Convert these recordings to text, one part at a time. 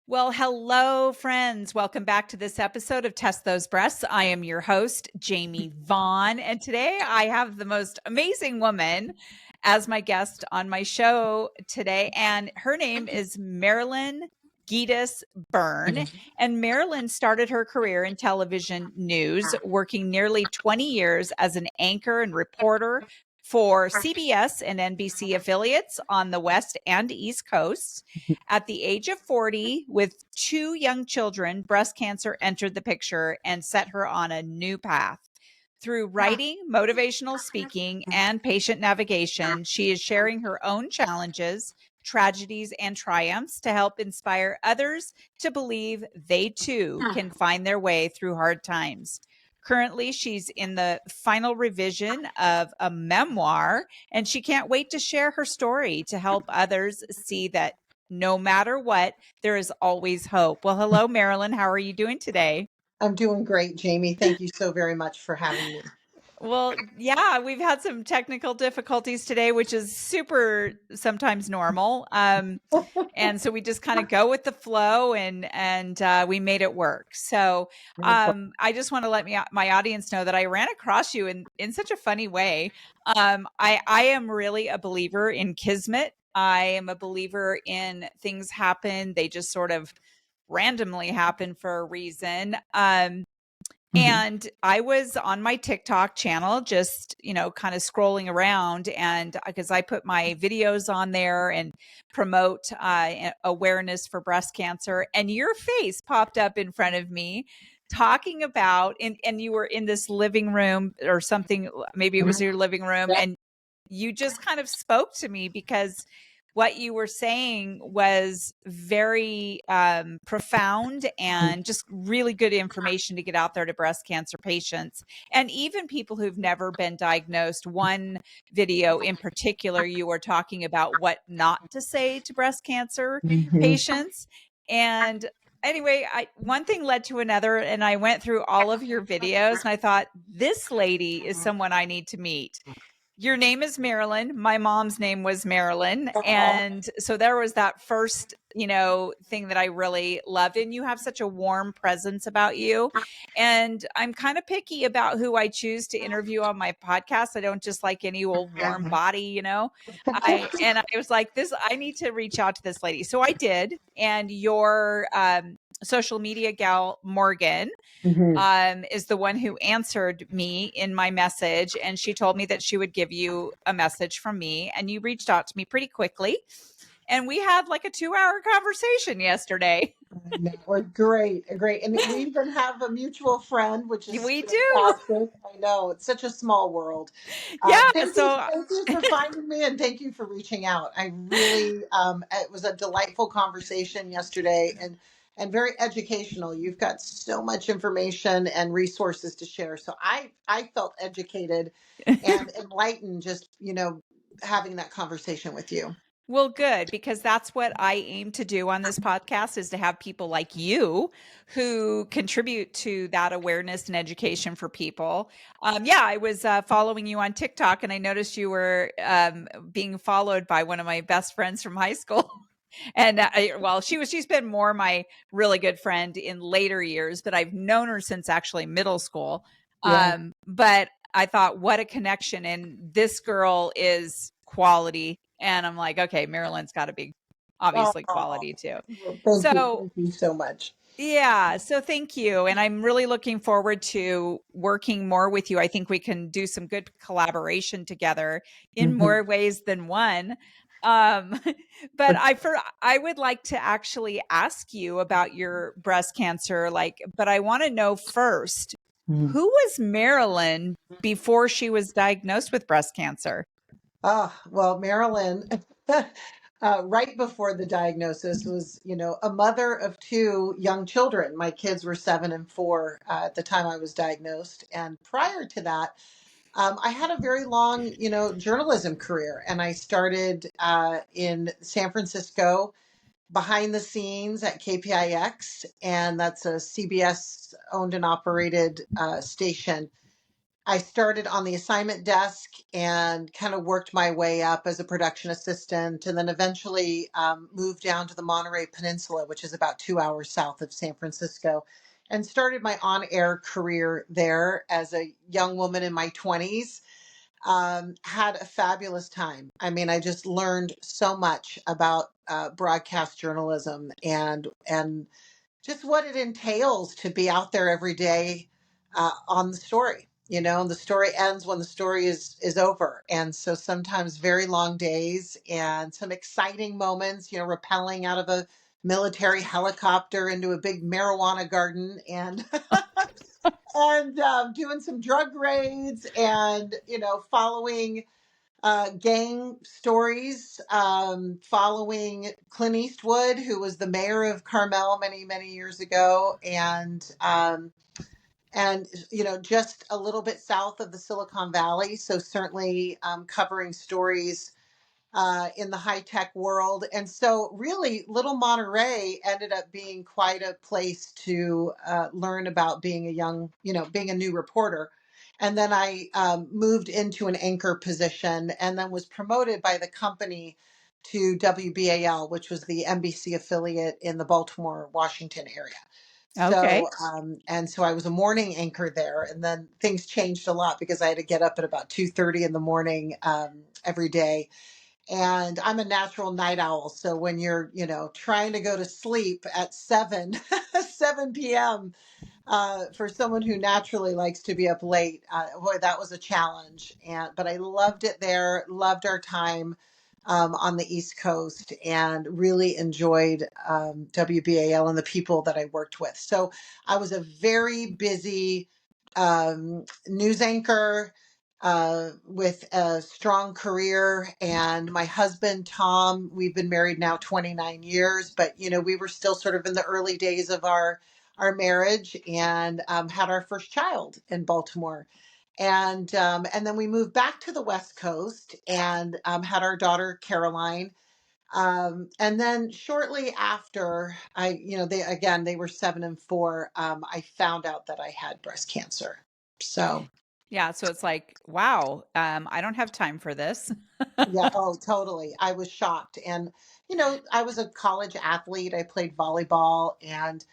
Well, hello, friends. Welcome back to this episode of Test Those Breasts. I am your host, Jamie Vaughn, and today I have the most amazing woman as my guest on my show today, and her name is Marilyn Getas Byrne. And Marilyn started her career in television news, working nearly 20 years as an anchor and reporter for CBS and NBC affiliates on the West and East Coasts. At the age of 40, with two young children, breast cancer entered the picture and set her on a new path. Through writing, motivational speaking, and patient navigation, she is sharing her own challenges, tragedies, and triumphs to help inspire others to believe they too can find their way through hard times. Currently, she's in the final revision of a memoir, and she can't wait to share her story to help others see that no matter what, there is always hope. Well, hello, Marilyn. How are you doing today? I'm doing great, Jamie. Thank you so very much for having me. Well, yeah, we've had some technical difficulties today, which is super sometimes normal. And so we just kind of go with the flow, and we made it work. So I just want to let my audience know that I ran across you in such a funny way. I am really a believer in kismet. I am a believer in things happen; they just sort of randomly happen for a reason. And I was on my TikTok channel, just, kind of scrolling around, and because I put my videos on there and promote awareness for breast cancer, and your face popped up in front of me talking about, and you were in this living room or something, maybe it was your living room, Yeah. and you just kind of spoke to me because what you were saying was very profound and just really good information to get out there to breast cancer patients and even people who've never been diagnosed. One video in particular, you were talking about what not to say to breast cancer patients. And anyway, one thing led to another, and I went through all of your videos and I thought, this lady is someone I need to meet. Your name is Marilyn. My mom's name was Marilyn. And so there was that first, thing that I really loved. And you have such a warm presence about you. And I'm kind of picky about who I choose to interview on my podcast. I don't just like any old warm body. I was like, I need to reach out to this lady. So I did. And your social media gal, Morgan, is the one who answered me in my message. And she told me that she would give you a message from me. And you reached out to me pretty quickly. And we had like a 2-hour conversation yesterday. We're great. And we even have a mutual friend, which is We do. fantastic. I know it's such a small world. Yeah. Thank you for finding me, and thank you for reaching out. I really, it was a delightful conversation yesterday, and very educational. You've got so much information and resources to share. So I felt educated and enlightened just having that conversation with you. Well, good, because that's what I aim to do on this podcast, is to have people like you who contribute to that awareness and education for people. Yeah, I was following you on TikTok, and I noticed you were being followed by one of my best friends from high school. And she's been more my really good friend in later years, but I've known her since actually middle school. Yeah. But I thought, what a connection. And this girl is quality. And I'm like, okay, Marilyn's got to be obviously Oh, quality too. well, So thank you so much. yeah, so thank you. And I'm really looking forward to working more with you. I think we can do some good collaboration together in more ways than one. Um, but I would like to actually ask you about your breast cancer, but I want to know first, who was Marilyn before she was diagnosed with breast cancer? Well, Marilyn, right before the diagnosis, was, a mother of two young children. My kids were 7 and 4 at the time I was diagnosed. And prior to that, I had a very long, journalism career. And I started in San Francisco behind the scenes at KPIX. And that's a CBS owned and operated station. I started on the assignment desk and kind of worked my way up as a production assistant, and then eventually moved down to the Monterey Peninsula, which is about 2 hours south of San Francisco, and started my on air career there as a young woman in my 20s. Had a fabulous time. I mean, I just learned so much about broadcast journalism and just what it entails to be out there every day on the story. You know, and the story ends when the story is over, and so sometimes very long days and some exciting moments. You know, rappelling out of a military helicopter into a big marijuana garden, and and doing some drug raids, and following gang stories, following Clint Eastwood, who was the mayor of Carmel many, many years ago, and just a little bit south of the Silicon Valley. So certainly covering stories in the high tech world. And so, really, Little Monterey ended up being quite a place to learn about being a young, being a new reporter. And then I moved into an anchor position and then was promoted by the company to WBAL, which was the NBC affiliate in the Baltimore, Washington area. So, Okay. and so I was a morning anchor there, and then things changed a lot because I had to get up at about 2:30 in the morning every day, and I'm a natural night owl. So when you're, trying to go to sleep at 7, 7 p.m., for someone who naturally likes to be up late, boy, that was a challenge. But I loved it there, loved our time on the East Coast, and really enjoyed WBAL and the people that I worked with. So I was a very busy news anchor with a strong career. And my husband, Tom, we've been married now 29 years, but we were still sort of in the early days of our marriage, and had our first child in Baltimore. And then we moved back to the West Coast and had our daughter Caroline. And then shortly after, they were 7 and 4. I found out that I had breast cancer. So Yeah. So it's like, wow, I don't have time for this. yeah, oh, totally. I was shocked, and I was a college athlete. I played volleyball, and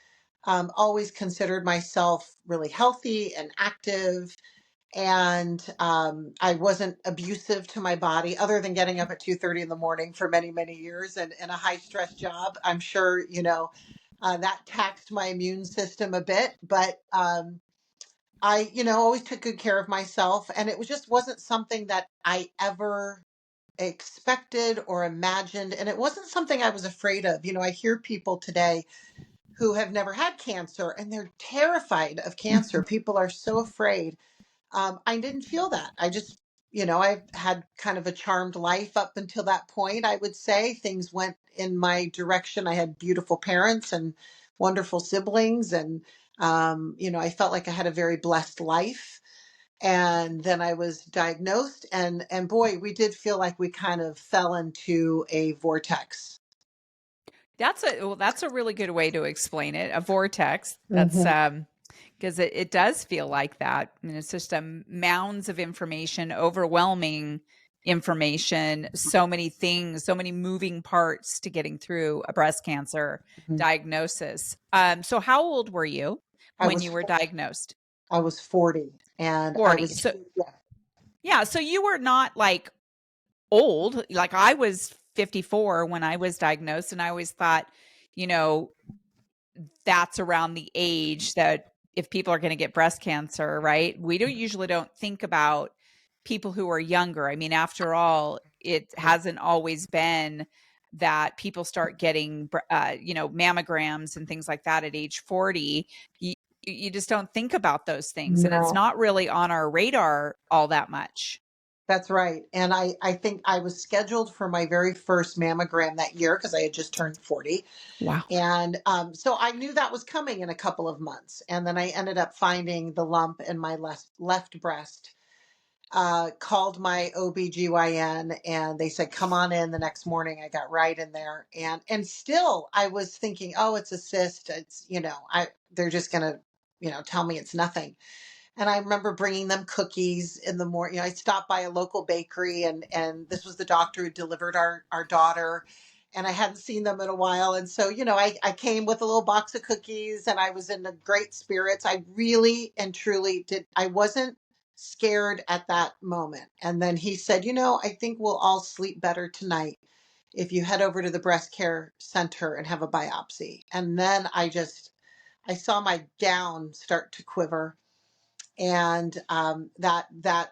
always considered myself really healthy and active. And I wasn't abusive to my body, other than getting up at 2:30 in the morning for many, many years, and a high stress job. I'm sure that taxed my immune system a bit, but I always took good care of myself, and it was just wasn't something that I ever expected or imagined, and it wasn't something I was afraid of. I hear people today who have never had cancer and they're terrified of cancer. People are so afraid. I didn't feel that. I just, I've had kind of a charmed life up until that point. I would say things went in my direction. I had beautiful parents and wonderful siblings, and I felt like I had a very blessed life. And then I was diagnosed, and boy, we did feel like we kind of fell into a vortex. That's a really good way to explain it. A vortex. That's Hmm. because it does feel like that. I mean, it's just mounds of information, overwhelming information, so many things, so many moving parts to getting through a breast cancer diagnosis. So how old were you I when was you were diagnosed? I was 40, and I 40. was, So yeah. yeah, so you were not like old. Like I was 54 when I was diagnosed, and I always thought, you know, that's around the age that if people are going to get breast cancer, right? We don't usually don't think about people who are younger. I mean, after all, it hasn't always been that people start getting, mammograms and things like that at age 40. You just don't think about those things, and it's No, not really on our radar all that much. that's right. And I think I was scheduled for my very first mammogram that year because I had just turned 40. Wow. And so I knew that was coming in a couple of months. And then I ended up finding the lump in my left breast. Called my OBGYN, and they said, come on in the next morning. I got right in there. And still I was thinking, oh, it's a cyst. It's, they're just going to, tell me it's nothing. And I remember bringing them cookies in the morning. You know, I stopped by a local bakery, and this was the doctor who delivered our daughter. And I hadn't seen them in a while. And so, you know, I came with a little box of cookies and I was in a great spirits. I really and truly did. I wasn't scared at that moment. And then he said, you know, I think we'll all sleep better tonight if you head over to the breast care center and have a biopsy. And then I saw my gown start to quiver, and that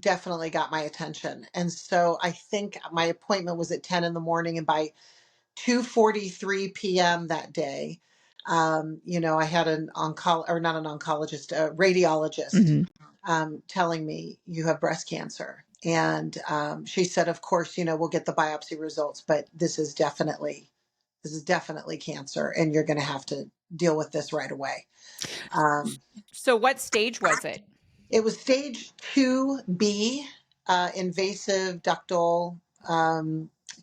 definitely got my attention. And so I think my appointment was at 10 in the morning, and by 2:43 p.m. that day, you know, I had an or not an oncologist, a radiologist, Hmm. telling me you have breast cancer. And she said, of course, you know, we'll get the biopsy results, but this is definitely cancer, and you're going to have to deal with this right away. Um, So what stage was it? it was stage 2B, invasive ductal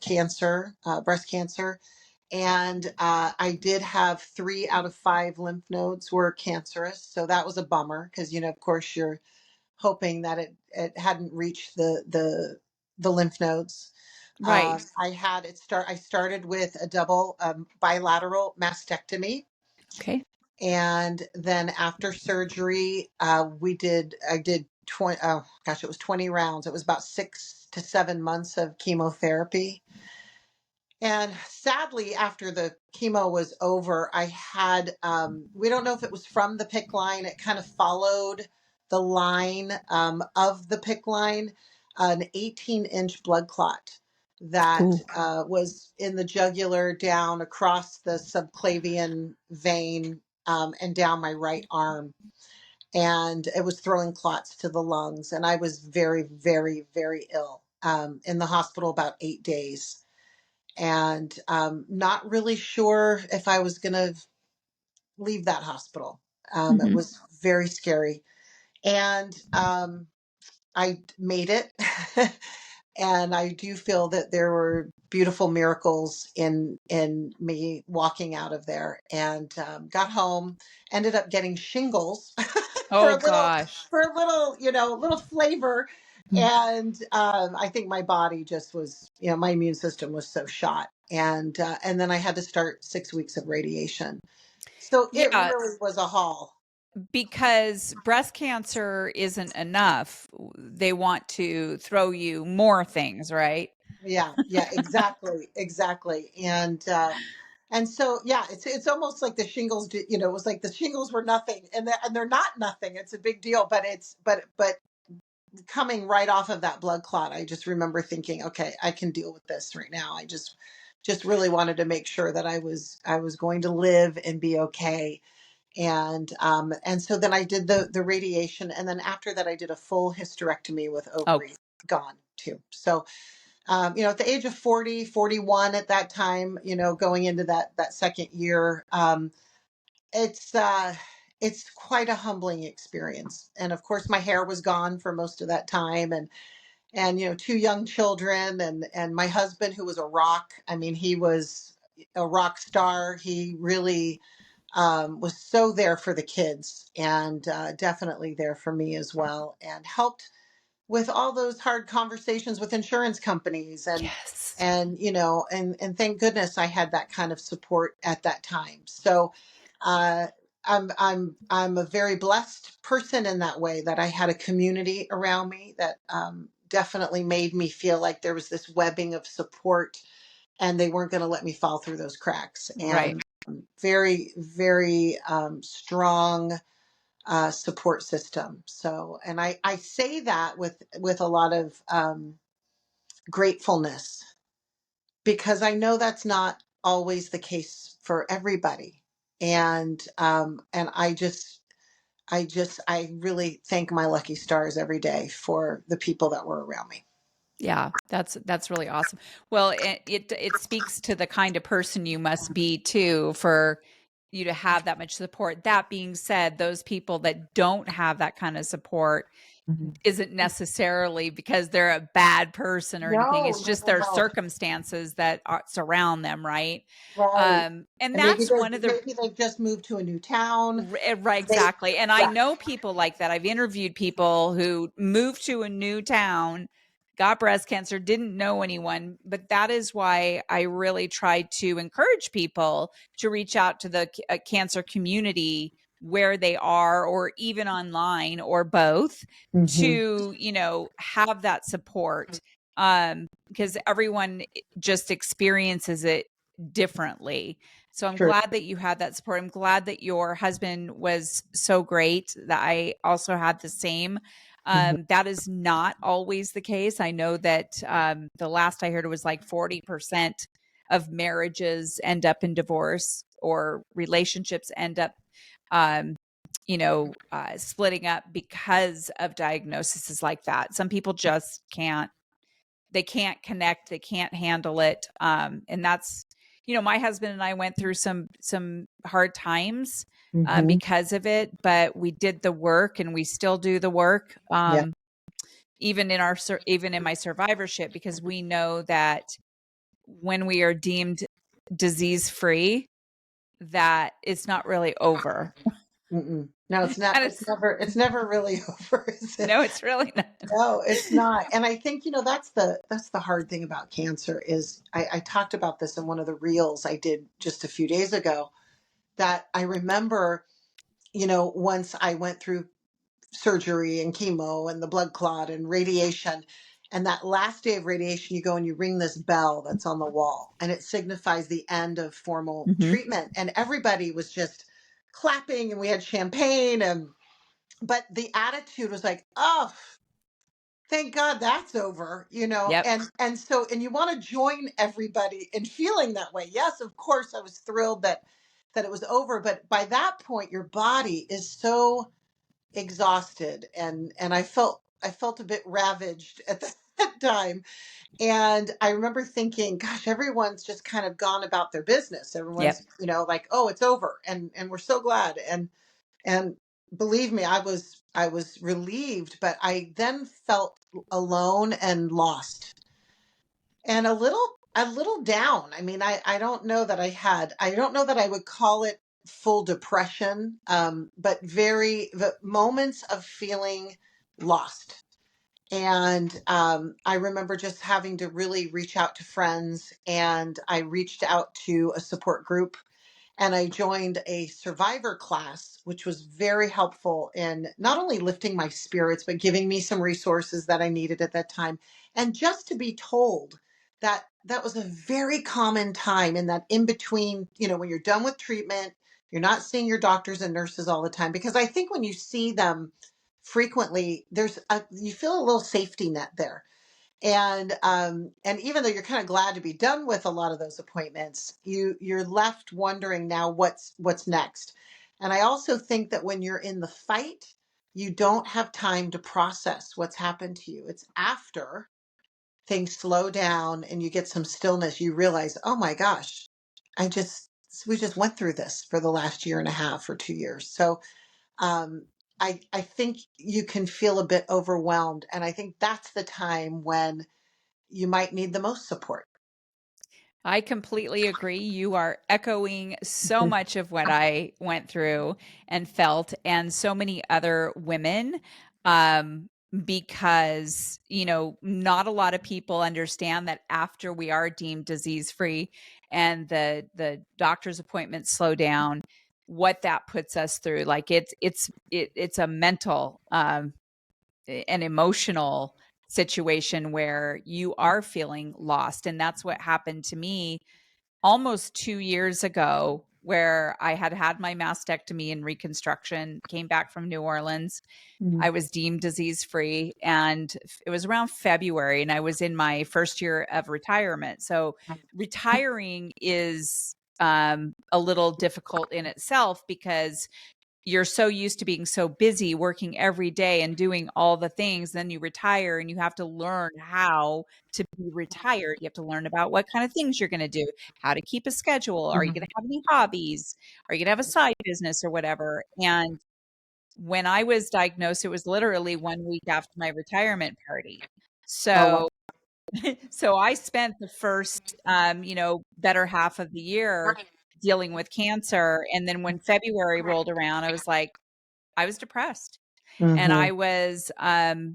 cancer, breast cancer. And I did have 3 out of 5 lymph nodes were cancerous. So that was a bummer because, you know, of course, you're hoping that it hadn't reached the lymph nodes. Right. I started with a double bilateral mastectomy, Okay. and then after surgery, I did 20, oh gosh, it was 20 rounds. It was about 6 to 7 months of chemotherapy. And sadly, after the chemo was over, I had, we don't know if it was from the PIC line, it kind of followed the line of the PIC line, an 18-inch blood clot that Ooh. was in the jugular down across the subclavian vein, and down my right arm. And it was throwing clots to the lungs. And I was very, very, very ill, in the hospital about 8 days, and not really sure if I was going to leave that hospital. It Hmm. was very scary. And I made it. And I do feel that there were beautiful miracles in me walking out of there, and got home, ended up getting shingles for Oh a little gosh. you know, a little flavor. And I think my body just was, you know, my immune system was so shot. And then I had to start 6 weeks of radiation. So it Yeah, really was a haul. because breast cancer isn't enough. They want to throw you more things, right? Yeah, yeah, exactly, exactly. And so yeah, it's almost like the shingles you know, it was like the shingles were nothing, and they're not nothing. It's a big deal, but but coming right off of that blood clot, I just remember thinking, okay, I can deal with this right now. I just really wanted to make sure that I was going to live and be okay. And so then I did the radiation, and then after that I did a full hysterectomy with Oh, ovaries gone too. So you know, at the age of 40, 41 at that time, you know, going into that second year, it's it's quite a humbling experience. And of course my hair was gone for most of that time, and you know, 2 young children, and my husband, who was a rock. I mean, he was a rock star. He really was so there for the kids, and definitely there for me as well, and helped with all those hard conversations with insurance companies, yes. and you know, and thank goodness I had that kind of support at that time. So uh I'm a very blessed person in that way, that I had a community around me that definitely made me feel like there was this webbing of support, and they weren't going to let me fall through those cracks. Right. And very, very strong support system. So, and I say that with a lot of gratefulness, because I know that's not always the case for everybody. And I really thank my lucky stars every day for the people that were around me. Yeah, that's really awesome. Well, it speaks to the kind of person you must be too, for you to have that much support. That being said, those people that don't have that kind of support, Mhm. isn't necessarily because they're a bad person or anything. No, It's no, just no, their no. circumstances that surround them, right? Right. And And maybe that's there's one of the maybe they've just moved to a new town. Right, They, exactly. And I yeah. know people like that. I've interviewed people who moved to a new town, got breast cancer, didn't know anyone. But that is why I really try to encourage people to reach out to the cancer community where they are, or even online, or both, Hmm. to, have that support. Because everyone just experiences it differently. So I'm True. glad that you had that support. I'm glad that your husband was so great, that I also had the same. Hmm. That is not always the case. I know that the last I heard, it was like 40% of marriages end up in divorce, or relationships end up, um, splitting up because of diagnoses like that. Some people just can't, they can't connect, they can't handle it. And that's, my husband and I went through some hard times Hmm. because of it, but we did the work, and we still do the work, Yeah. even in our even in my survivorship, because we know that when we are deemed disease free, that it's not really over. Mm-mm. No, it's not. And It's it's never. It's never really over, is it? no, it's really not. No, it's not. And I think, that's the hard thing about cancer is I talked about this in one of the reels I did just a few days ago, that I remember, once I went through surgery and chemo and the blood clot and radiation. And that last day of radiation, you go and you ring this bell that's on the wall, and it signifies the end of formal Hmm. treatment. And everybody was just clapping, and we had champagne. But the attitude was like, oh, thank God that's over, Yep. and you want to join everybody in feeling that way. Yes, of course, I was thrilled that it was over, but by that point, your body is so exhausted, and I felt a bit ravaged at that time. And I remember thinking, gosh, everyone's just kind of gone about their business. Yep. Everyone's, like, oh, it's over, and we're so glad. And believe me, I was relieved, but I then felt alone and lost, and a little down. I mean, I don't know that I don't know that I would call it full depression, but the moments of feeling lost. And I remember just having to really reach out to friends, and I reached out to a support group, and I joined a survivor class, which was very helpful in not only lifting my spirits, but giving me some resources that I needed at that time. And just to be told that that was a very common time in that in between, when you're done with treatment, you're not seeing your doctors and nurses all the time. Because I think when you see them frequently, you feel a little safety net there. And even though you're kind of glad to be done with a lot of those appointments, you're left wondering now what's next. And I also think that when you're in the fight, you don't have time to process what's happened to you. It's after things slow down and you get some stillness, you realize, oh my gosh, I just we just went through this for the last year and a half or 2 years. So um, I think you can feel a bit overwhelmed, and I think that's the time when you might need the most support. I completely agree. You are echoing so much of what I went through and felt, and so many other women. Um, because, not a lot of people understand that after we are deemed disease free and the doctor's appointments slow down, what that puts us through. Like it's a mental, an emotional situation where you are feeling lost. And that's what happened to me almost 2 years ago, where I had had my mastectomy and reconstruction, came back from New Orleans. Mhm. I was deemed disease free, and it was around February, and I was in my first year of retirement. So retiring is a little difficult in itself, because you're so used to being so busy working every day and doing all the things. Then you retire, and you have to learn how to be retired. You have to learn about what kind of things you're going to do, how to keep a schedule. Are you going to Mhm. have any hobbies? Are you going to have a side business or whatever? And when I was diagnosed, it was literally 1 week after my retirement party. Oh, wow. So so I spent the first, better half of the year dealing with cancer. And then when February rolled around, I was depressed. And Mm-hmm.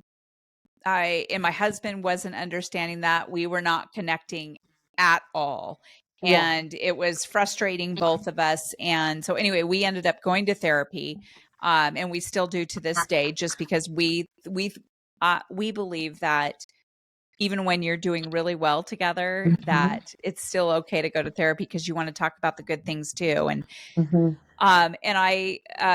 and my husband wasn't understanding that. We were not connecting at all. Yeah. And it was frustrating both of us. And so anyway, we ended up going to therapy. And we still do to this day, just because we believe that even when you're doing really well together, Mm-hmm. that it's still okay to go to therapy, because you want to talk about the good things too. Mm-hmm.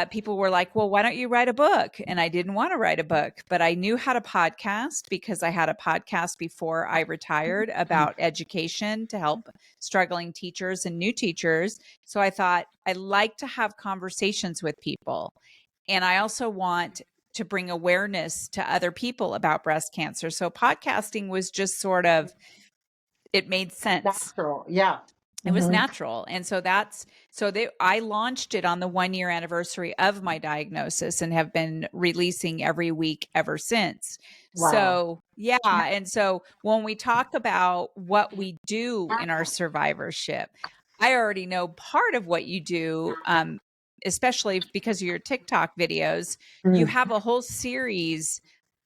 People were like, well, why don't you write a book? And I didn't want to write a book, but I knew how to podcast, because I had a podcast before I retired about education to help struggling teachers and new teachers. So I thought, I like to have conversations with people. And I also want to bring awareness to other people about breast cancer. So podcasting was just sort of, it made sense. Natural. Yeah. It was Mm-hmm. natural. And so I launched it on the 1 year anniversary of my diagnosis, and have been releasing every week ever since. Wow. So, yeah. And so when we talk about what we do in our survivorship, I already know part of what you do, especially because of your TikTok videos. You Mm. have a whole series,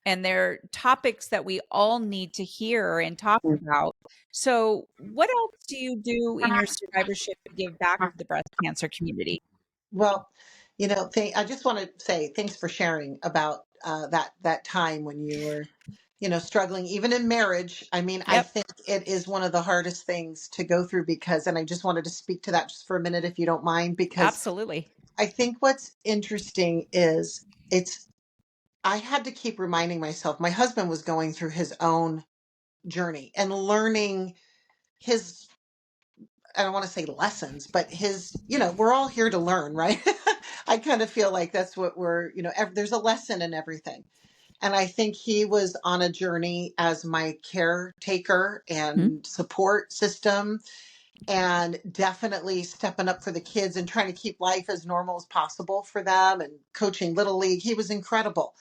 and they're topics that we all need to hear and talk about. So, what else do you do in your survivorship to give back to the breast cancer community? Well, I just want to say thanks for sharing about that time when you were, struggling, even in marriage. I mean, I Yep, think it is one of the hardest things to go through, because, and I just wanted to speak to that just for a minute, if you don't mind, because absolutely. I think what's interesting is I had to keep reminding myself. My husband was going through his own journey and learning his, I don't want to say lessons, but we're all here to learn, right? I kind of feel like that's what there's a lesson in everything. And I think he was on a journey as my caretaker Mhm. and support system, and definitely stepping up for the kids and trying to keep life as normal as possible for them, and coaching Little League. He was incredible.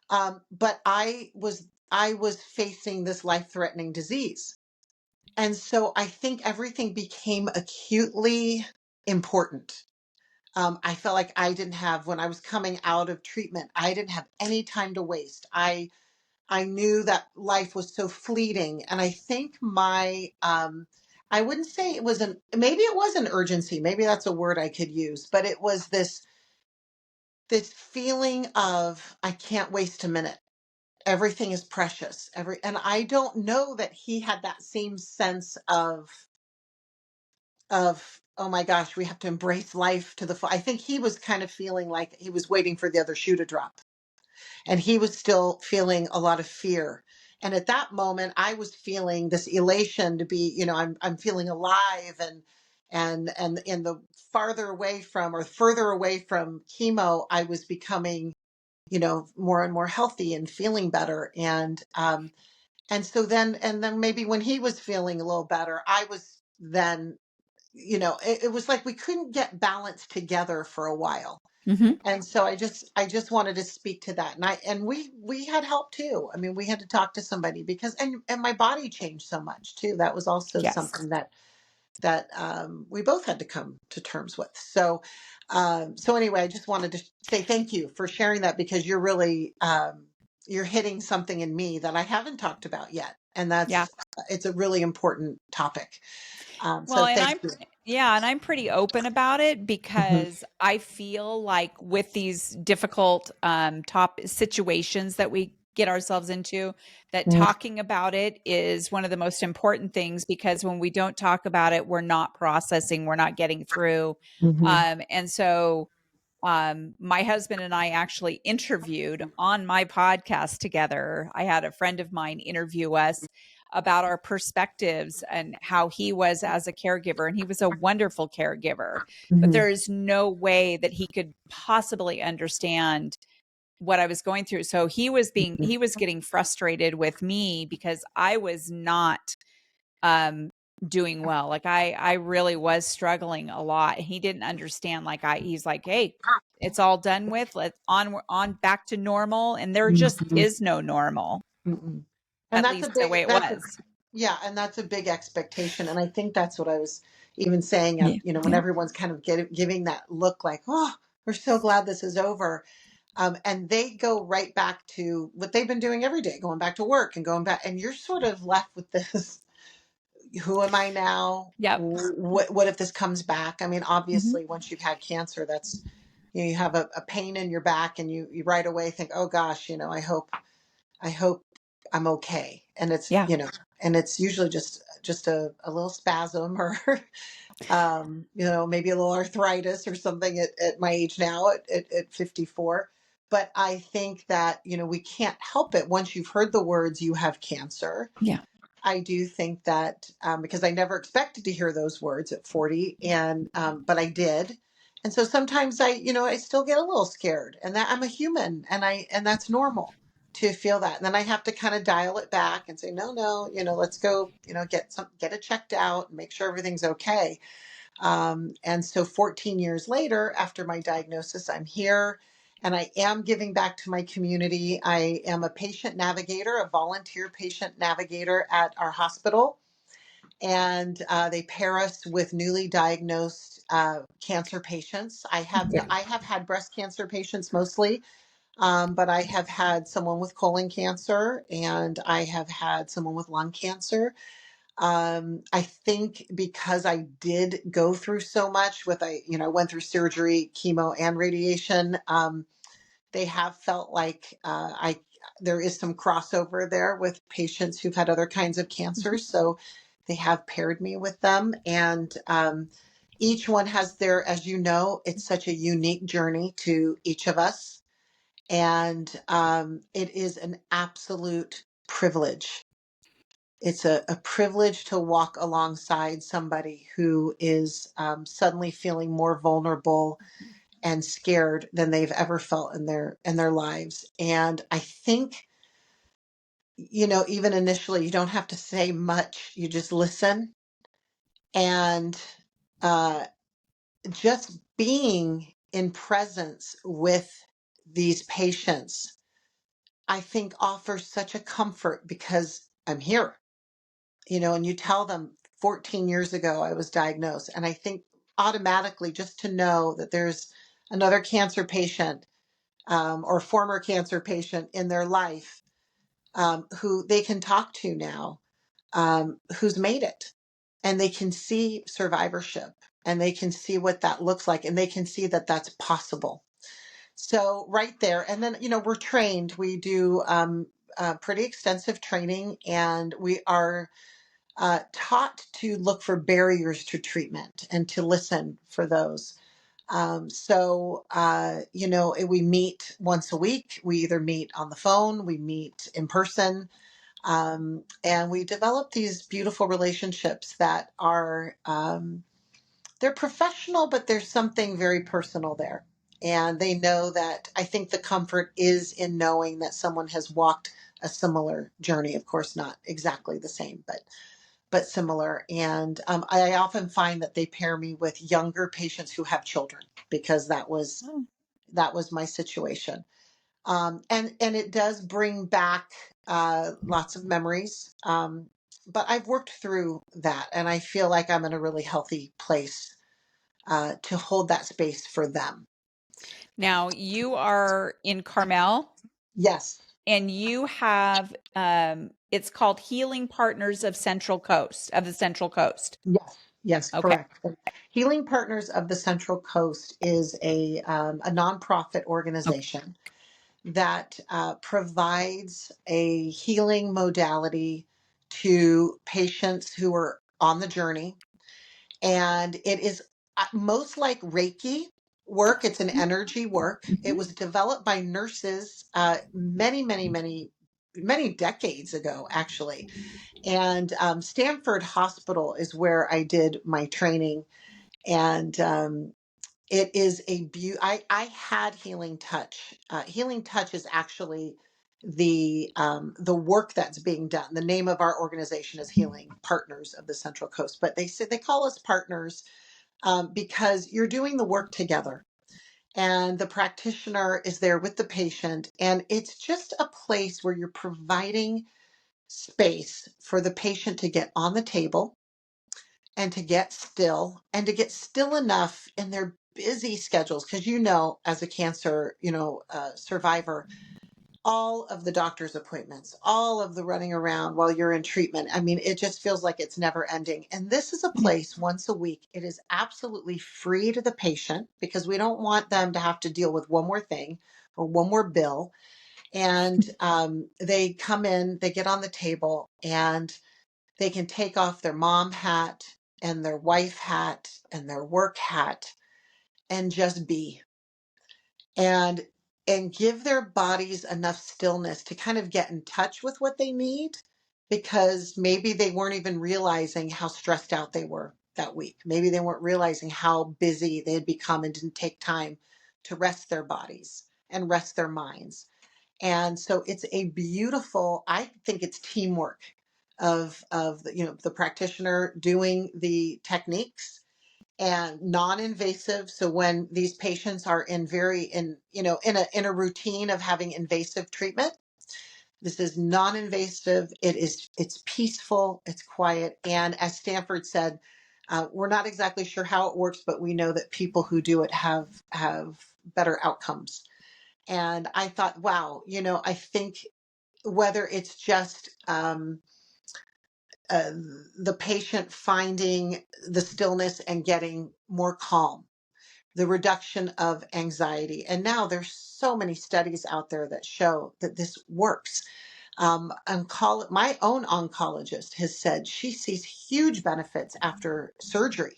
But I was facing this life-threatening disease. And so I think everything became acutely important. I felt like when I was coming out of treatment, I didn't have any time to waste. I knew that life was so fleeting. And I think I wouldn't say maybe it was an urgency. Maybe that's a word I could use, but it was this feeling of, I can't waste a minute. Everything is precious. And I don't know that he had that same sense of, oh my gosh, we have to embrace life to the full. I think he was kind of feeling like he was waiting for the other shoe to drop, and he was still feeling a lot of fear. And at that moment, I was feeling this elation to be, I'm feeling alive, and in the further away from chemo, I was becoming, more and more healthy and feeling better. And then maybe when he was feeling a little better, I was then, it was like we couldn't get balance together for a while. Mhm. And so I just wanted to speak to that. And we had help too. I mean, we had to talk to somebody, because and my body changed so much too. That was also Yes. something that we both had to come to terms with. So anyway, I just wanted to say thank you for sharing that, because you're hitting something in me that I haven't talked about yet, and Yeah. it's a really important topic. Well, So thank you. and I'm pretty open about it, Mhm. because I feel like with these difficult top situations that we get ourselves into, that talking about it is one of the most important things, because when we don't talk about it, we're not processing, we're not getting through. Mhm. And so my husband and I actually interviewed on my podcast together. I had a friend of mine interview us about our perspectives and how he was as a caregiver. And he was a wonderful caregiver, but Mhm. there is no way that he could possibly understand what I was going through. So Mhm. he was getting frustrated with me, because I was not doing well. Like I really was struggling a lot. He didn't understand. He's like, hey, it's all done with. Let's on back to normal. And there just Mhm. is no normal, Mm-mm. And at that's least the way it that's a, was. yeah, and that's a big expectation. And I think that's what I was even saying, Yeah. when Yeah. everyone's kind of giving that look like, oh, we're so glad this is over. And they go right back to what they've been doing every day, going back to work and going back. And you're sort of left with this, who am I now? Yep. What if this comes back? I mean, Mhm. obviously, once you've had cancer, that's, you have a pain in your back and you right away think, oh gosh, I hope I'm okay. And it's, Yeah. and it's usually just a little spasm or, maybe a little arthritis or something at my age now at 54. But I think that, we can't help it. Once you've heard the words, you have cancer. Yeah. I do think that, because I never expected to hear those words at 40, and but I did, and so sometimes I still get a little scared, and that I'm a human, and that's normal to feel that, and then I have to kind of dial it back and say, no, no, let's go, get it checked out and make sure everything's okay. And so 14 years later, after my diagnosis, I'm here and I am giving back to my community. I am a patient navigator, a volunteer patient navigator at our hospital. And they pair us with newly diagnosed cancer patients. I have had breast cancer patients mostly, but I have had someone with colon cancer and I have had someone with lung cancer. I think because I did go through so much I went through surgery, chemo, and radiation. They have felt like there is some crossover there with patients who've had other kinds of Mhm. cancers. So they have paired me with them, and each one has as it's such a unique journey to each of us, and it is an absolute privilege. It's a privilege to walk alongside somebody who is suddenly feeling more vulnerable and scared than they've ever felt in their lives. And I think, even initially, you don't have to say much. You just listen, and uh, just being in presence with these patients, I think offers such a comfort because I'm here. And you tell them 14 years ago I was diagnosed. And I think automatically just to know that there's another cancer patient, or former cancer patient in their life, who they can talk to now, who's made it. And they can see survivorship and they can see what that looks like and they can see that that's possible. So, right there. And then, we're trained. We do pretty extensive training and we are taught to look for barriers to treatment and to listen for those. We meet once a week. We either meet on the phone, we meet in person, and we develop these beautiful relationships that are, they're professional, but there's something very personal there. And they know that I think the comfort is in knowing that someone has walked a similar journey. Of course, not exactly the same, but similar. And I often find that they pair me with younger patients who have children because Oh. that was my situation. And it does bring back lots of memories. But I've worked through that, and I feel like I'm in a really healthy place to hold that space for them. Now you are in Carmel Yes. and you have it's called Healing Partners of the Central Coast. Yes. Yes. Okay. Correct. Healing Partners of the Central Coast is a nonprofit Okay. organization that provides a healing modality to patients who are on the journey. And it is most like Reiki work, it's an energy work. It Mhm. was developed by nurses many, many, many, many decades ago, actually. And Stanford Hospital is where I did my training. And it is I had Healing Touch. Healing Touch is actually the work that's being done. The name of our organization is Healing Partners of the Central Coast, but they call us partners because you're doing the work together. And the practitioner is there with the patient, and it's just a place where you're providing space for the patient to get on the table and to get still, and to get still enough in their busy schedules. Because as a cancer, survivor, all of the doctor's appointments, all of the running around while you're in treatment. I mean, it just feels like it's never ending. And this is a place once a week. It is absolutely free to the patient because we don't want them to have to deal with one more thing or one more bill. And they come in, they get on the table, and they can take off their mom hat and their wife hat and their work hat and just be, and give their bodies enough stillness to kind of get in touch with what they need, because maybe they weren't even realizing how stressed out they were that week. Maybe they weren't realizing how busy they had become and didn't take time to rest their bodies and rest their minds. And so it's a beautiful, I think it's teamwork of the practitioner doing the techniques and non-invasive. So when these patients are in a routine of having invasive treatment, this is non-invasive. It's peaceful, it's quiet, and as Stanford said, we're not exactly sure how it works, but we know that people who do it have better outcomes. And I thought, wow, I think whether it's just the patient finding the stillness and getting more calm, the reduction of anxiety. And now there's so many studies out there that show that this works. My own oncologist has said she sees huge benefits after surgery,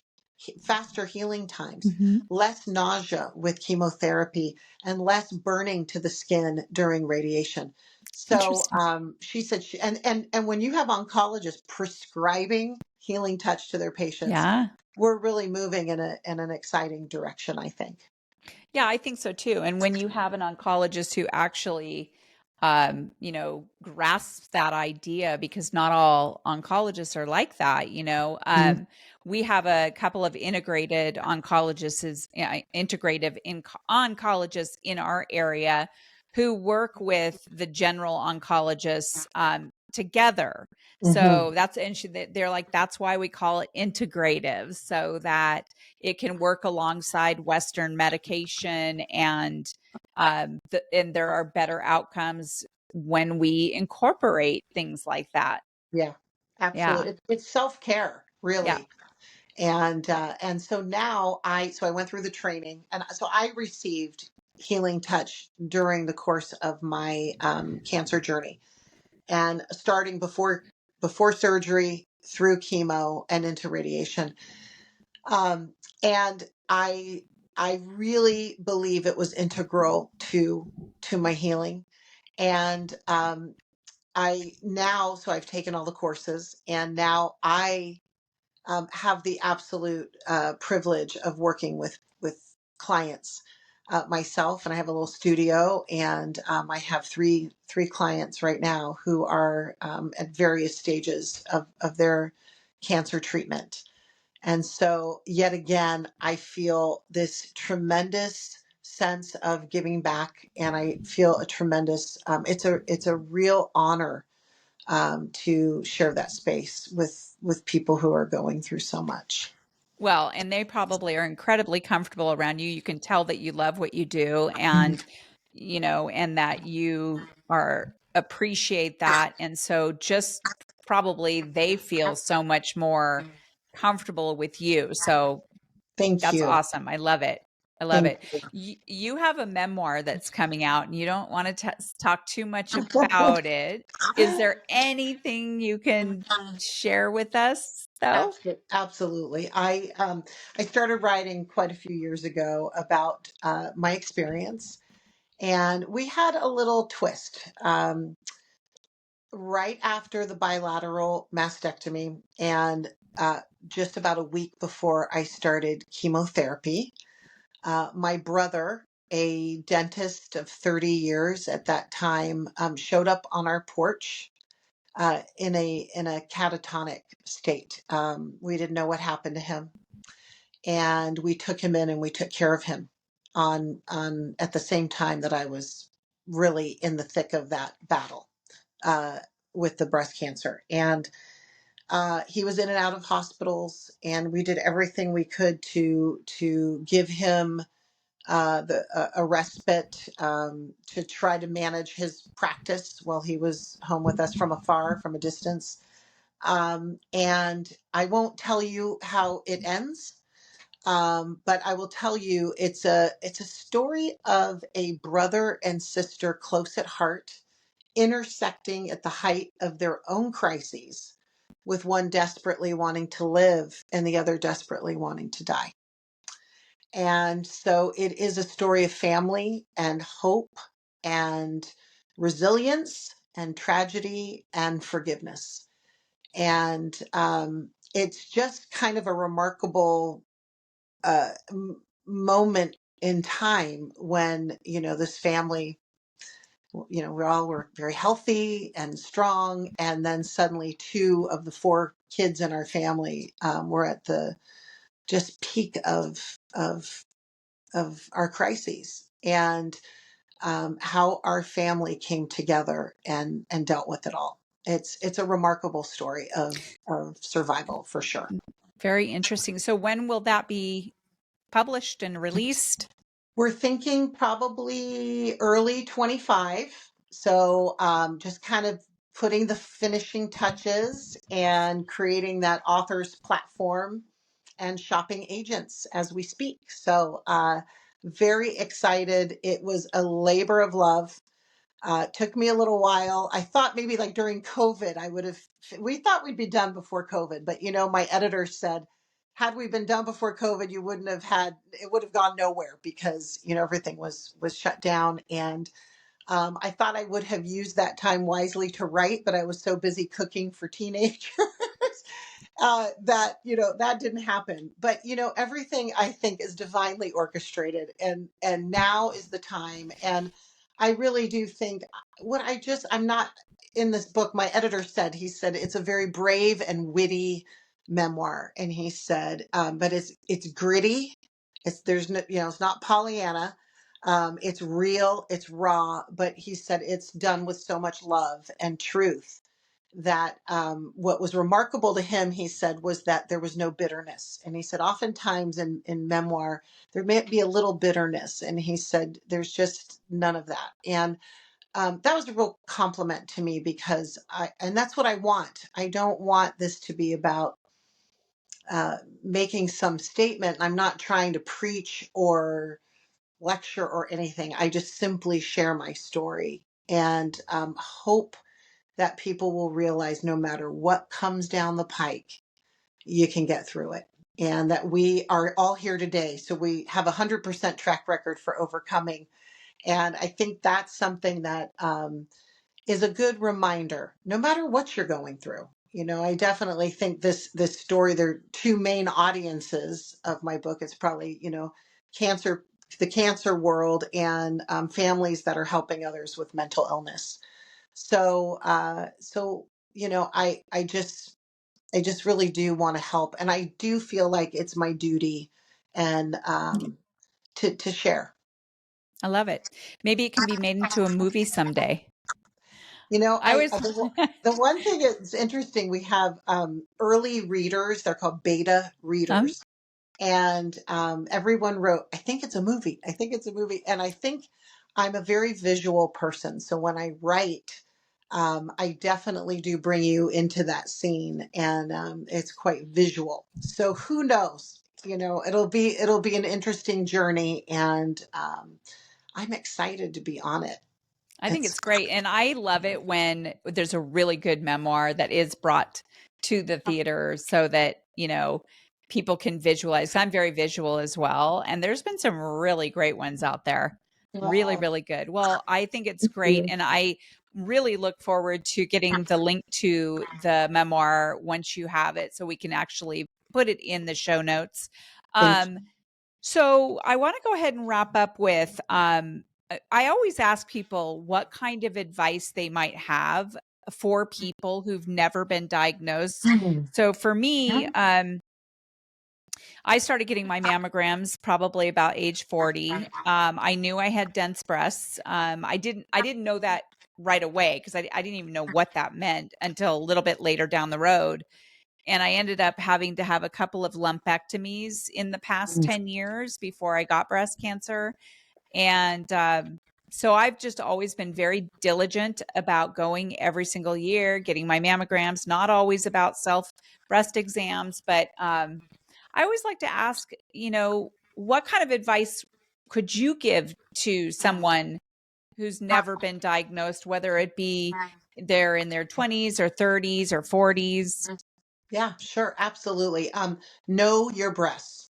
faster healing times, Mm-hmm. less nausea with chemotherapy, and less burning to the skin during radiation. So Interesting. she said, and when you have oncologists prescribing healing touch to their patients, Yeah. we're really moving in an exciting direction, I think. Yeah, I think so too. And when you have an oncologist who actually, grasps that idea, because not all oncologists are like that, Mm. we have a couple of integrated oncologists, oncologists in our area who work with the general oncologists together. Hmm. So they're like, that's why we call it integrative, so that it can work alongside Western medication, and and there are better outcomes when we incorporate things like that. Yeah, Yeah, absolutely. It's self-care, yeah. really. And so now I went through the training, and so I received healing touch during the course of my cancer journey, and starting before surgery, through chemo, and into radiation. Um, and I really believe it was integral to my healing. And I've taken all the courses, and now I have the absolute privilege of working with clients myself, and I have a little studio, and I have three clients right now who are at various stages of their cancer treatment. And so, yet again, I feel this tremendous sense of giving back, and I feel a tremendous. It's a real honor to share that space with people who are going through so much. Well, and they probably are incredibly comfortable around you. You can tell that you love what you do, Mhm. and and that you are appreciate that. And so just probably they feel so much more comfortable with you. So Thank that's you. awesome. I love it. I love Thank it. You have a memoir that's coming out, and you don't want to talk too much about it. Is there anything you can share with us, though? Absolutely. I started writing quite a few years ago about my experience, and we had a little twist. Right after the bilateral mastectomy, and just about a week before I started chemotherapy, my brother a dentist of 30 years at that time showed up on our porch in a catatonic state. We didn't know what happened to him, and we took him in and we took care of him on at the same time that I was really in the thick of that battle uh, with the breast cancer. And he was in and out of hospitals, and we did everything we could to give him a respite, to try to manage his practice while he was home with us from afar, from a distance. And I won't tell you how it ends, but I will tell you it's a story of a brother and sister close at heart, intersecting at the height of their own crises, with one desperately wanting to live and the other desperately wanting to die. And so it is a story of family and hope and resilience and tragedy and forgiveness. And it's just kind of a remarkable moment in time when, this family, we all were very healthy and strong. And then suddenly two of the four kids in our family were at the just peak of our crises, and how our family came together and dealt with it all. It's a remarkable story of survival for sure. Very interesting. So when will that be published and released? We're thinking probably early 25. So just kind of putting the finishing touches and creating that author's platform and shopping agents as we speak. So very excited. It was a labor of love. It took me a little while. I thought maybe like during COVID, we thought we'd be done before COVID, but my editor said, had we been done before COVID, you wouldn't have it would have gone nowhere because, everything was shut down. And I thought I would have used that time wisely to write, but I was so busy cooking for teenagers that didn't happen. But everything I think is divinely orchestrated, and now is the time. And I really do think I'm not in this book. My editor said, he said it's a very brave and witty memoir, and he said, but it's gritty. There's no, it's not Pollyanna. It's real, it's raw, but he said it's done with so much love and truth that what was remarkable to him, he said, was that there was no bitterness. And he said, oftentimes in memoir, there may be a little bitterness. And he said, there's just none of that. And that was a real compliment to me, because and that's what I want. I don't want this to be about making some statement. I'm not trying to preach or lecture or anything. I just simply share my story, and hope that people will realize no matter what comes down the pike, you can get through it. And that we are all here today. So we have 100% track record for overcoming. And I think that's something that is a good reminder, no matter what you're going through. I definitely think this story, there are two main audiences of my book. It's probably, cancer, the cancer world, and families that are helping others with mental illness. So, I just really do want to help, and I do feel like it's my duty, and to share. I love it. Maybe it can be made into a movie someday. I I was, the one thing is interesting. We have early readers. They're called beta um, readers, and everyone wrote, I think it's a movie. I think it's a movie. And I think I'm a very visual person. So when I write, I definitely do bring you into that scene, and it's quite visual. So who knows? It'll be an interesting journey, and I'm excited to be on it. I think It's it's great. And I love it when there's a really good memoir that is brought to the theater so that, people can visualize. I'm very visual as well. And there's been some really great ones out there. Really, oh, really good. Well, I think it's thank great. you. And I really look forward to getting the link to the memoir once you have it so we can actually put it in the show notes. Thank Um, you. So I want to go ahead and wrap up with I always ask people what kind of advice they might have for people who've never been diagnosed. Mhm. So for me, I started getting my mammograms probably about age 40. I knew I had dense breasts. I didn't know that right away because I didn't even know what that meant until a little bit later down the road. And I ended up having to have a couple of lumpectomies in the past 10 years before I got breast cancer. And so I've just always been very diligent about going every single year, getting my mammograms, not always about self breast exams, but I always like to ask, what kind of advice could you give to someone who's never been diagnosed, whether it be they're in their 20s or 30s or 40s? Yeah, sure, absolutely. Know your breasts.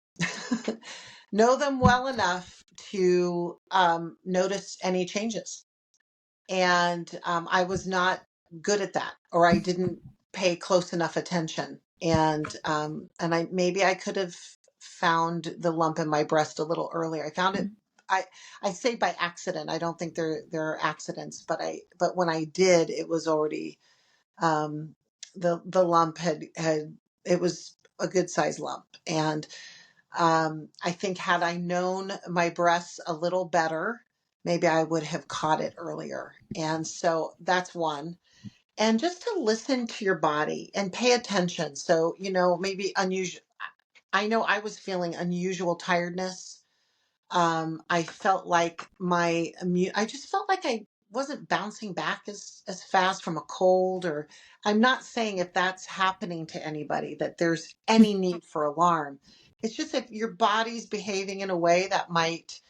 Know them well enough to notice any changes. And I was not good at that, or I didn't pay close enough attention. And I maybe I could have found the lump in my breast a little earlier. I found it. I I say by accident. I don't think there are accidents, but when I did, it was already um, the lump had it was a good size lump. And I think had I known my breasts a little better, maybe I would have caught it earlier. And so that's one. And just to listen to your body and pay attention. So, maybe unusual. I know I was feeling unusual tiredness. I felt like I just felt like I wasn't bouncing back as fast from a cold. Or I'm not saying if that's happening to anybody that there's any need for alarm. It's just if your body's behaving in a way that might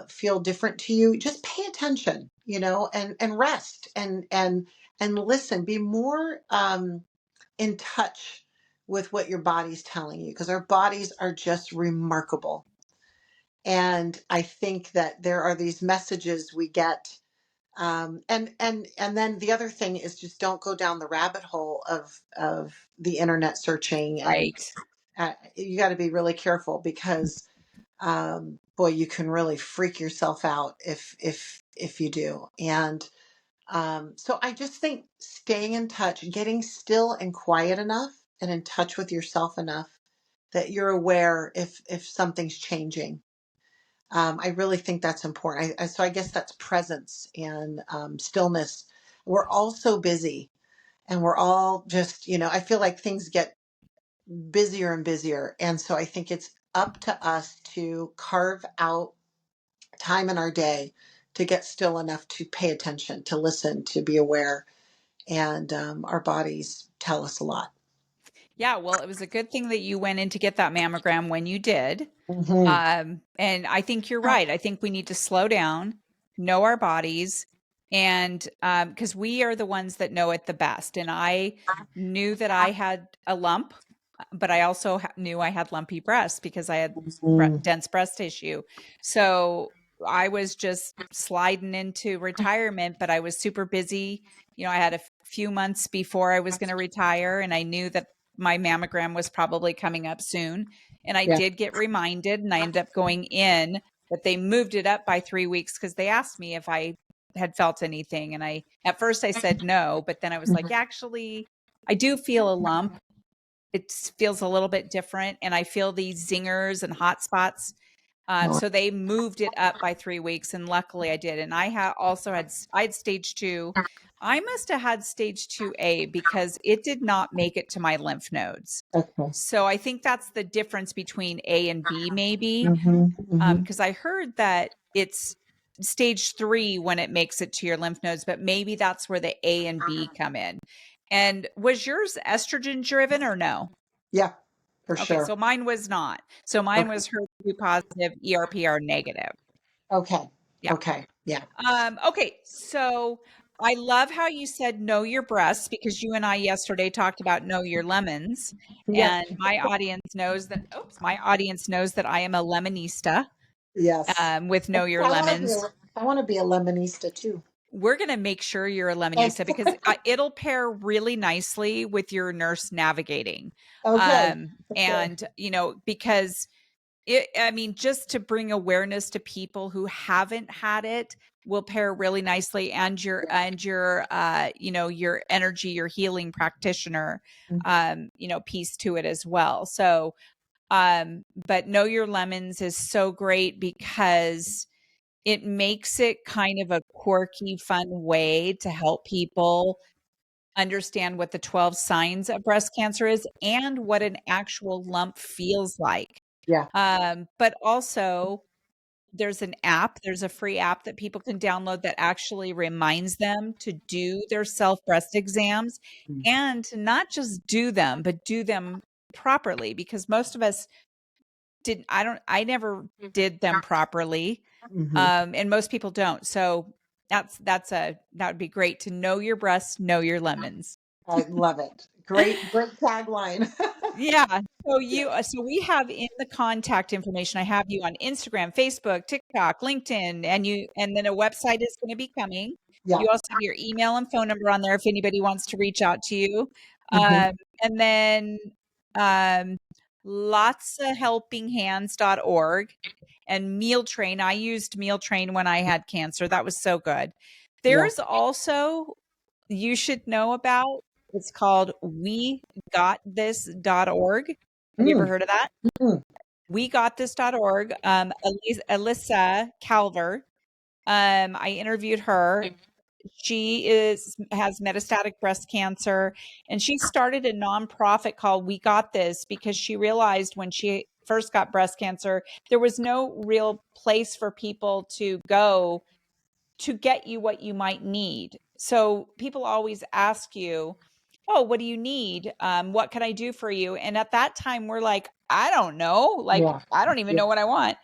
feel different to you, just pay attention, and rest and listen. Be more in touch with what your body's telling you, because our bodies are just remarkable. And I think that there are these messages we get. And then the other thing is, just don't go down the rabbit hole of the internet searching. And Right. you got to be really careful, because boy, you can really freak yourself out if you do. And so I just think staying in touch, getting still and quiet enough and in touch with yourself enough that you're aware if something's changing. I really think that's important. So I guess that's presence and stillness. We're all so busy, and we're all just, I feel like things get busier and busier. And so I think it's up to us to carve out time in our day to get still enough to pay attention, to listen, to be aware. And our bodies tell us a lot. Yeah, well, it was a good thing that you went in to get that mammogram when you did. Hmm. And I think you're right. I think we need to slow down, know our bodies, and because we are the ones that know it the best. And I knew that I had a lump, but I also knew I had lumpy breasts because I had Hmm. dense breast tissue. So I was just sliding into retirement, but I was super busy. I had a few months before I was going to retire, and I knew that my mammogram was probably coming up soon. And I Yeah. did get reminded, and I ended up going in, but they moved it up by 3 weeks because they asked me if I had felt anything. And at first I said no, but then I was like, actually, I do feel a lump. It feels a little bit different. And I feel these zingers and hot spots. No. So they moved it up by 3 weeks, and luckily I did. And I had stage two. I must have had stage 2A because it did not make it to my lymph nodes. Okay. So I think that's the difference between A and B, maybe, Hmm. Hmm. because I heard that it's stage 3 when it makes it to your lymph nodes, but maybe that's where the A and B come in. And was yours estrogen driven or no? Yeah, for Okay, sure. so mine was not. So mine Okay. was HER2 positive, ERPR negative. Okay. Yeah. Okay. Yeah. Okay, so I love how you said know your breasts because you and I yesterday talked about know your lemons. Yep. And my audience knows that I am a lemonista Yes. with I know think your lemons. I want to be a lemonista too. We're going to make sure you're a Okay. lemonista because it'll pair really nicely with your nurse navigating. Okay. Okay. And, because I mean, just to bring awareness to people who haven't had it will pair really nicely, and your energy, your healing practitioner, piece to it as well. So, but Know Your Lemons is so great because it makes it kind of a quirky, fun way to help people understand what the 12 signs of breast cancer is and what an actual lump feels like. Yeah. But also, there's a free app that people can download that actually reminds them to do their self breast exams, Mm. and to not just do them, but do them properly, because most of us didn't, I never did them properly. Hmm. And most people don't. So that would be great to know your breasts, know your lemons. I love it. Great, great tagline. Yeah. So we have in the contact information, I have you on Instagram, Facebook, TikTok, LinkedIn, and then a website is going to be coming. Yeah. You also have your email and phone number on there if anybody wants to reach out to you. Hmm. And then um, lotsofhelpinghands.org and Meal Train. I used Meal Train when I had cancer. That was so good. Yeah. There's also, you should know about, it's called wegotthis.org. Have you ever Mm. heard of that? Mm. Wegotthis.org. Alyssa Calver. I interviewed her. She has metastatic breast cancer, and she started a nonprofit called We Got This because she realized when she first got breast cancer, there was no real place for people to go to get you what you might need. So people always ask you, "Oh, what do you need? What can I do for you?" And at that time, we're like, "I don't know. Like, Yeah. I don't even Yeah. know what I want."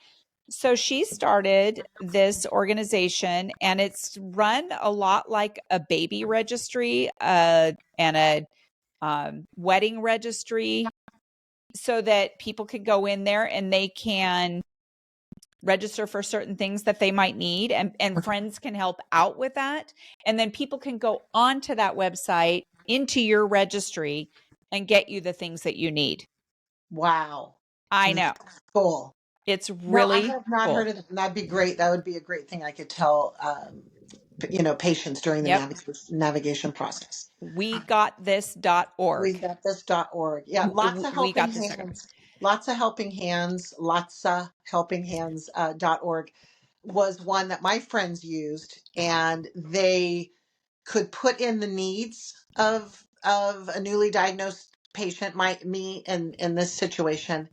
So she started this organization, and it's run a lot like a baby registry, and a wedding registry, so that people can go in there and they can register for certain things that they might need, and friends can help out with that. And then people can go onto that website into your registry and get you the things that you need. Wow. I know. That's cool. It's No, I really have not heard cool. of it. And that'd be great. That would be a great thing I could tell, patients during the Yep. navigation process. Wegotthis.org. WeGotThis.org. Yeah, lots of We helping got this. hands. Lots of helping hands. Lots of helping hands. .org was one that my friends used, and they could put in the needs of a newly diagnosed patient, me in this situation.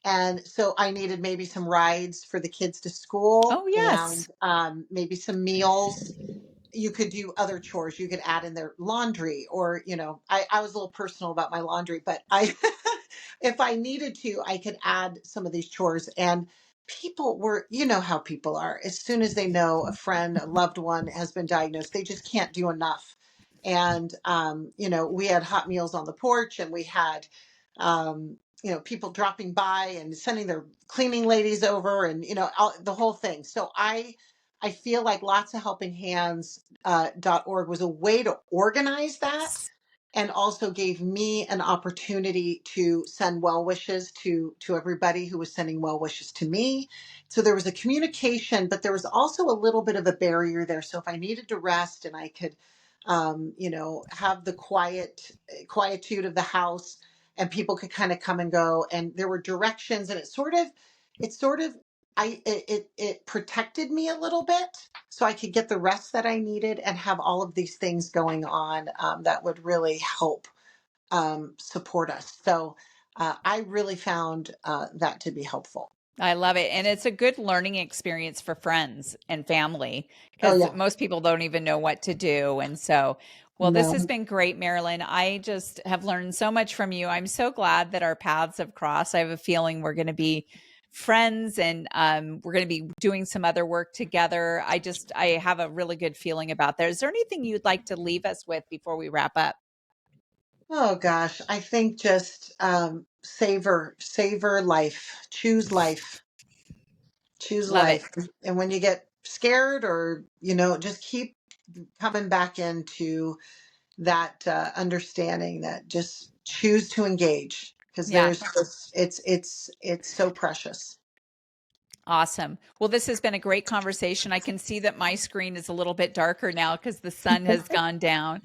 And so I needed maybe some rides for the kids to school, Oh, and yes. maybe some meals. You could do other chores. You could add in their laundry, or, I was a little personal about my laundry, but I, if I needed to, I could add some of these chores. And people were, you know how people are. As soon as they know a friend, a loved one has been diagnosed, they just can't do enough. And, we had hot meals on the porch, and we had, people dropping by and sending their cleaning ladies over, and, the whole thing. So I feel like lots of helping hands .org was a way to organize that, and also gave me an opportunity to send well wishes to everybody who was sending well wishes to me. So there was a communication, but there was also a little bit of a barrier there. So if I needed to rest, and I could, have the quietude of the house, and people could kind of come and go, and there were directions, and it sort of it protected me a little bit, so I could get the rest that I needed and have all of these things going on, that would really help, support us. So I really found that to be helpful. I love it. And it's a good learning experience for friends and family, Oh because yeah, most people don't even know what to do. And so, well, this has no. been great, Marilyn. I just have learned so much from you. I'm so glad that our paths have crossed. I have a feeling we're going to be friends, and we're going to be doing some other work together. I have a really good feeling about that. Is there anything you'd like to leave us with before we wrap up? Oh gosh, I think just savor life, choose Love it. life, and when you get scared, or just keep coming back into that understanding that just choose to engage, because Yeah. there's just it's so precious. Awesome. Well, this has been a great conversation. I can see that my screen is a little bit darker now because the sun has gone down.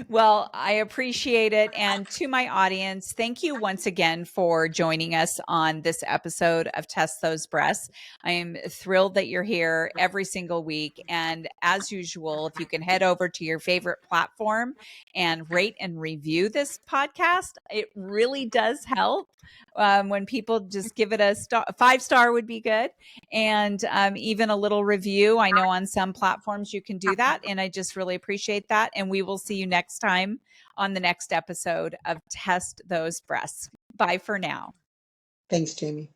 Well, I appreciate it. And to my audience, thank you once again for joining us on this episode of Test Those Breasts. I am thrilled that you're here every single week. And as usual, if you can head over to your favorite platform and rate and review this podcast, it really does help. When people just give it a 5-star would be good. And even a little review. I know on some platforms you can do that. And I just really appreciate that. And we will see you next time on the next episode of Test Those Breasts. Bye for now. Thanks, Jamie.